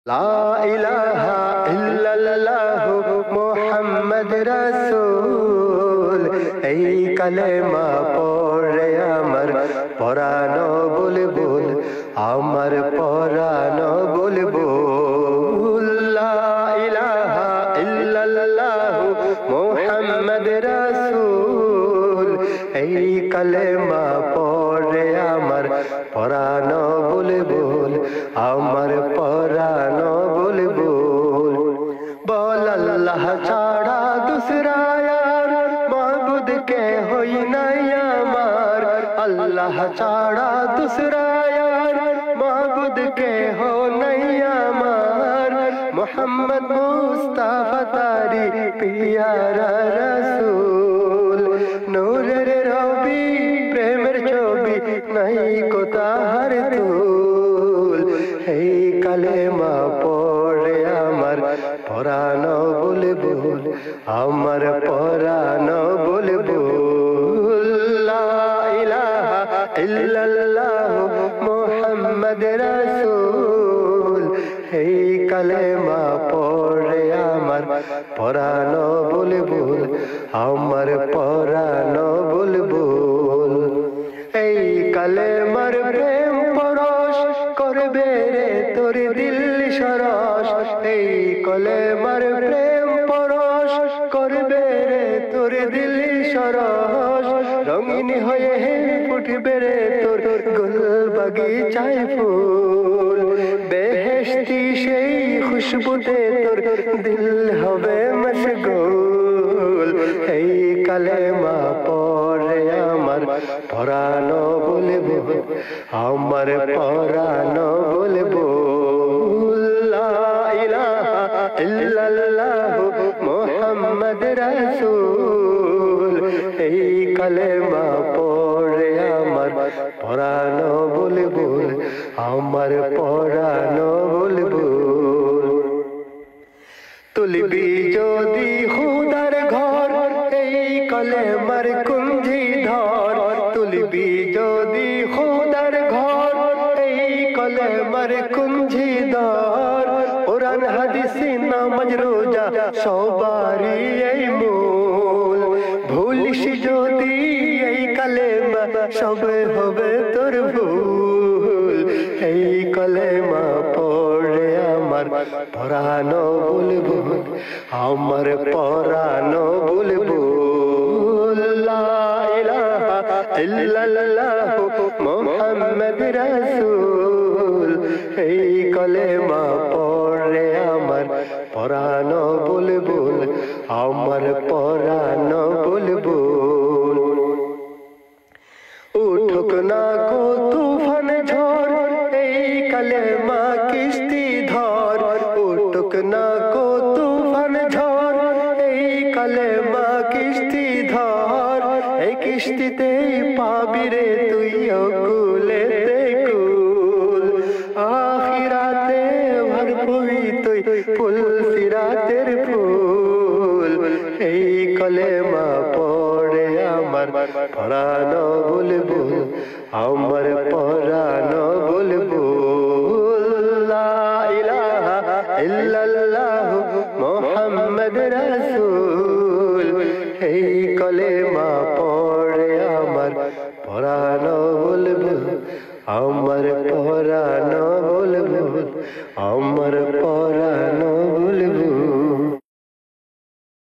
লা ইলাহা ইল্লাল্লাহ মুহাম্মদ রাসূল। এই কালেমা পড়ে আমার পরাণ বুলবুল, আমার পরাণ বুলবুল। লা ইলাহা ইল্লাল্লাহ মুহাম্মদ রাসূল। এই কালেমা পড়ে আমার পরাণ বুলবুল, আমার পরাণ বুলবুল। বল আল্লাহ ছাড়া দুসরা यार মাবুদ কে হই নাই আমার। আল্লাহ ছাড়া দুসরা यार মাবুদ কে হো নাই আমার। মোহাম্মদ মুস্তাফা তারি পিয়ারা রাসূল। নূরের রবি প্রেমের ছবি নাই কো তাহার তুল। এই কালেমা পড়ে আমার পরাণ বুলবুল, আমার পরাণ বুলবুল। লা ইলাহা ইল্লাল্লাহ মুহাম্মদ রাসূল। এই কালেমা পড়ে আমার পরাণ বুলবুল, আমার পরাণ বুলবুল। এই কালেমার প্রেম পরশ করবে রে তোর দিল সরস। এই কালেমার প্রেম পরশ করবে রে তোর দিল সরস। রঙিন হয়ে ফুটবে রে তোর গুল বাগিচায় ফুল। বেহেশতি সেই খুশবুতে তোর দিল হবে মশগুল। এই কালেমা পড়ে আমার পরাণ বুলবুল, আমার পরাণ বুলবুল। লা ইলাহা ইল্লাল্লাহ মুহাম্মদ রাসূল। এই কালেমা পড়ে আমার পরাণ বুলবুল, আমার পরাণ বুলবুল। তুলবি যদি খুদার ঘর এই কালেমার কুঞ্জি ধর। তুলবি যদি খুদার ঘর এই কালেমার কুঞ্জি ধর। কোরআন হাদিস নামাজ রোজা সবারই এই মূল। ভুলিস যদি এই কালেমা সবে হবে তোর ভুল। এই কালেমা পড়ে আমার পরাণ বুলবুল, আমার পরাণ বুলবুল। লা ইলাহা ইল্লাল্লাহ মুহাম্মদ রাসূল। এই কালেমা পড়ে আমার পরাণ বুলবুল, আমার পরাণ বুলবুল। উঠুক না কো তুফান ঝড় এই কালেমা কিস্তি ধর। উঠুক না কো তুফান ঝড় এই কালেমা কিস্তি ধর। এই কিস্তিতেই পাবি রে তুই কুলেতে কুল। আখিরাতে ভরপুরি তুই ফুল সিরাতের ফুল। এই কালেমা পড়ে আমার পরাণ বুলবুল, আমার পরাণ বুলবুল। লা ইলাহা ইল্লাল্লাহ মুহাম্মদ রাসূল। এই কালেমা পড়ে আমার পরাণ বুলবুল, আমার পরাণ বুলবুল, আমার